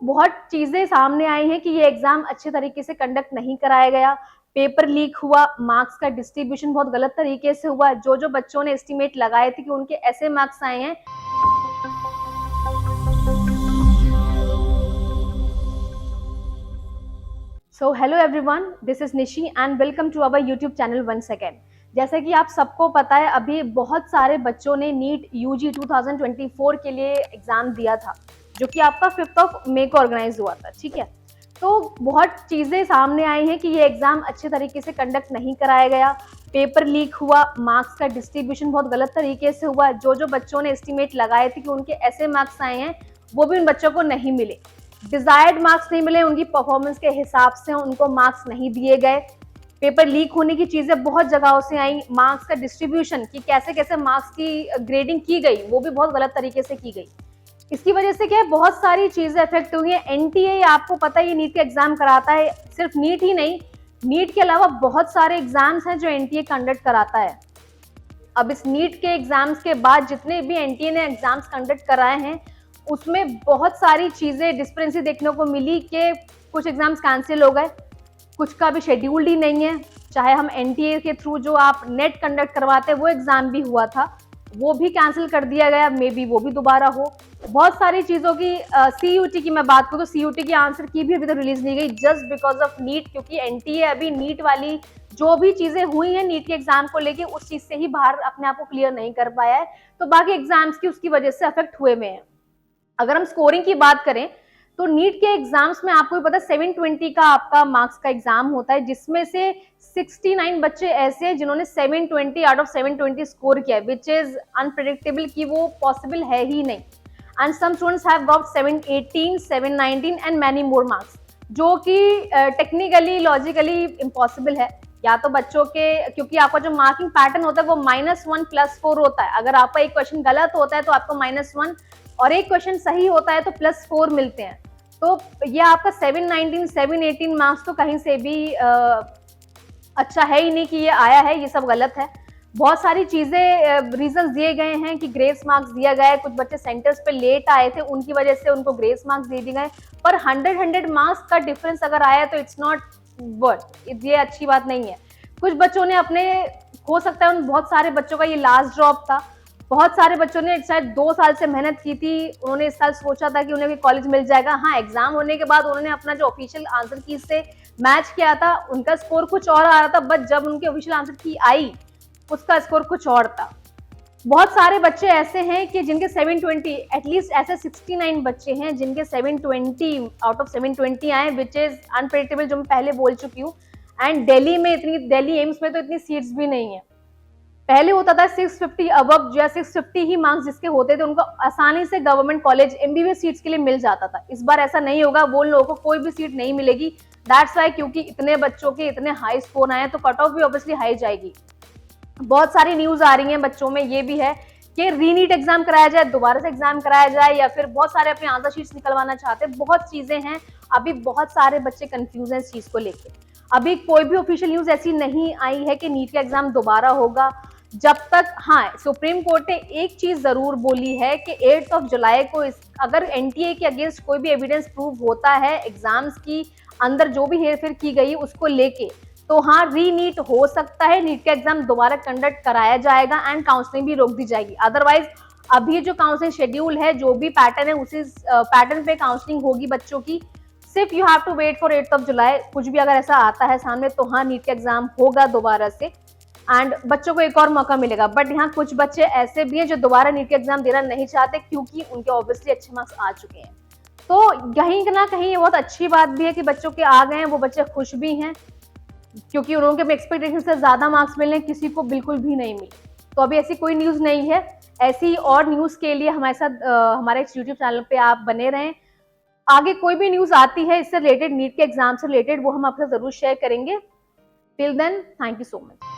बहुत चीजें सामने आई हैं कि ये एग्जाम अच्छे तरीके से कंडक्ट नहीं कराया गया, पेपर लीक हुआ, मार्क्स का डिस्ट्रीब्यूशन बहुत गलत तरीके से हुआ, जो जो बच्चों ने एस्टिमेट लगाए थे कि उनके ऐसे मार्क्स आए हैं। So hello everyone, this is Nishi and welcome to our YouTube channel once again. जैसे कि आप सबको पता है, अभी बहुत सारे बच्चों ने नीट यूजी 2024 के लिए एग्जाम दिया था, जो कि आपका 5 मई को ऑर्गेनाइज हुआ था। ठीक है, तो बहुत चीजें सामने आई हैं कि ये एग्जाम अच्छे तरीके से कंडक्ट नहीं कराया गया, पेपर लीक हुआ, मार्क्स का डिस्ट्रीब्यूशन बहुत गलत तरीके से हुआ, जो जो बच्चों ने एस्टिमेट लगाए थे कि उनके ऐसे मार्क्स आए हैं वो भी उन बच्चों को नहीं मिले, डिजायर्ड मार्क्स नहीं मिले, उनकी परफॉर्मेंस के हिसाब से उनको मार्क्स नहीं दिए गए। पेपर लीक होने की चीजें बहुत जगहों से आई, मार्क्स का डिस्ट्रीब्यूशन कि कैसे कैसे मार्क्स की ग्रेडिंग की गई वो भी बहुत गलत तरीके से की गई। इसकी वजह से क्या है, बहुत सारी चीजें इफेक्ट हुई है। एनटीए आपको पता है ये नीट का एग्जाम कराता है, सिर्फ नीट ही नहीं, नीट के अलावा बहुत सारे एग्जाम्स हैं जो एनटीए कंडक्ट कराता है। अब इस नीट के एग्जाम्स के बाद जितने भी एनटीए ने एग्जाम्स कंडक्ट कराए हैं उसमें बहुत सारी चीजें डिस्क्रिपेंसी देखने को मिली कि कुछ एग्जाम्स कैंसिल हो गए, कुछ का भी शेड्यूल्ड ही नहीं है। चाहे हम एनटीए के थ्रू जो आप नेट कंडक्ट करवाते हैं वो एग्जाम भी हुआ था, वो भी कैंसिल कर दिया गया, मे बी वो भी दोबारा हो। बहुत सारी चीजों की सीयूटी की मैं बात करूँ तो सीयूटी की आंसर की भी अभी तक रिलीज नहीं गई, जस्ट बिकॉज ऑफ नीट, क्योंकि एनटीए अभी नीट वाली जो भी चीजें हुई हैं नीट के एग्जाम को लेके उस चीज से ही बाहर अपने आप को क्लियर नहीं कर पाया है, तो बाकी एग्जाम्स की उसकी वजह से अफेक्ट हुए में है। अगर हम स्कोरिंग की बात करें तो नीट के एग्जाम्स में आपको भी पता है 720 का आपका मार्क्स का एग्जाम होता है, जिसमें से 69 बच्चे ऐसे हैं जिन्होंने 720 आउट ऑफ 720 स्कोर किया, विच इज अनप्रेडिक्टेबल कि वो पॉसिबल है ही नहीं। And some students have got 718, 719 and many more marks, जो कि टेक्निकली लॉजिकली इम्पॉसिबल है। या तो बच्चों के, क्योंकि आपका जो मार्किंग पैटर्न होता है वो -1 +4 होता है, अगर आपका एक क्वेश्चन गलत होता है तो आपको -1 और एक क्वेश्चन सही होता है तो +4 मिलते हैं। तो ये आपका 719, 718 मार्क्स तो कहीं से भी अच्छा है ही नहीं कि ये आया है, ये सब गलत है। बहुत सारी चीजें रीजंस दिए गए हैं कि ग्रेस मार्क्स दिया गया है, कुछ बच्चे सेंटर्स पे लेट आए थे उनकी वजह से उनको ग्रेस मार्क्स दे दिए गए, पर 100 मार्क्स का डिफरेंस अगर आया तो इट्स नॉट वर्थ, ये अच्छी बात नहीं है। कुछ बच्चों ने अपने, हो सकता है उन बहुत सारे बच्चों का ये लास्ट ड्रॉप था, बहुत सारे बच्चों ने शायद 2 साल से मेहनत की थी, उन्होंने इस साल सोचा था कि उन्हें कॉलेज मिल जाएगा। हाँ, एग्जाम होने के बाद उन्होंने अपना जो ऑफिशियल आंसर की से मैच किया था, उनका स्कोर कुछ और आ रहा था, बट जब उनकी ऑफिशियल आंसर की आई उसका स्कोर कुछ और था। बहुत सारे बच्चे ऐसे हैं कि जिनके 720, एटलीस्ट ऐसे 69 बच्चे हैं जिनके 720 आउट ऑफ 720 आए, विच इज अनप्रेडिक्टेबल, जो मैं पहले बोल चुकी हूँ। एंड दिल्ली में इतनी, दिल्ली एम्स में तो इतनी सीट्स भी नहीं है। पहले होता था 650 अबव या 650 ही मार्क्स जिसके होते थे उनको आसानी से गवर्नमेंट कॉलेज एमबीबीएस सीट्स के लिए मिल जाता था। इस बार ऐसा नहीं होगा, वो लोगों को कोई भी सीट नहीं मिलेगी। दैट्स वाई, क्योंकि इतने बच्चों के इतने हाई स्कोर आए तो कट ऑफ भी ऑब्वियसली हाई जाएगी। बहुत सारी न्यूज आ रही है बच्चों में, ये भी है कि रीनीट एग्जाम कराया जाए, दोबारा से एग्जाम कराया जाए, या फिर बहुत सारे अपने आंसर शीट्स निकलवाना चाहते हैं। बहुत चीजें हैं, अभी बहुत सारे बच्चे कंफ्यूज हैं इस चीज को लेके। अभी कोई भी ऑफिशियल न्यूज ऐसी नहीं आई है कि नीट का एग्जाम दोबारा होगा जब तक। हाँ, सुप्रीम कोर्ट ने एक चीज जरूर बोली है कि 8 जुलाई को अगर एनटीए के अगेंस्ट कोई भी एविडेंस प्रूव होता है एग्जाम्स की अंदर जो भी हेरफेर की गई उसको लेके, तो हाँ रीनीट हो सकता है, नीट का एग्जाम दोबारा कंडक्ट कराया जाएगा एंड काउंसलिंग भी रोक दी जाएगी। अदरवाइज अभी जो काउंसलिंग शेड्यूल है, जो भी पैटर्न है, उसी पैटर्न पे काउंसलिंग होगी बच्चों की। सिर्फ you have to wait for 8 July. कुछ भी अगर ऐसा आता है सामने तो हाँ, नीट का एग्जाम होगा दोबारा से एंड बच्चों को एक और मौका मिलेगा। बट यहाँ कुछ बच्चे ऐसे भी हैं जो दोबारा नीट का एग्जाम देना नहीं चाहते, क्योंकि उनके ऑब्वियसली अच्छे मार्क्स आ चुके हैं। तो कहीं ना कहीं ये बहुत अच्छी बात भी है कि बच्चों के आ गए हैं, वो बच्चे खुश भी हैं, क्योंकि उनके एक्सपेक्टेशन से ज्यादा मार्क्स मिलने किसी को बिल्कुल भी नहीं मिले। तो अभी ऐसी कोई न्यूज नहीं है। ऐसी और न्यूज के लिए हमारे साथ हमारे यूट्यूब चैनल पे आप बने रहें। आगे कोई भी न्यूज आती है इससे रिलेटेड, नीट के एग्जाम से रिलेटेड, वो हम आपसे जरूर शेयर करेंगे। Till then, thank you so much.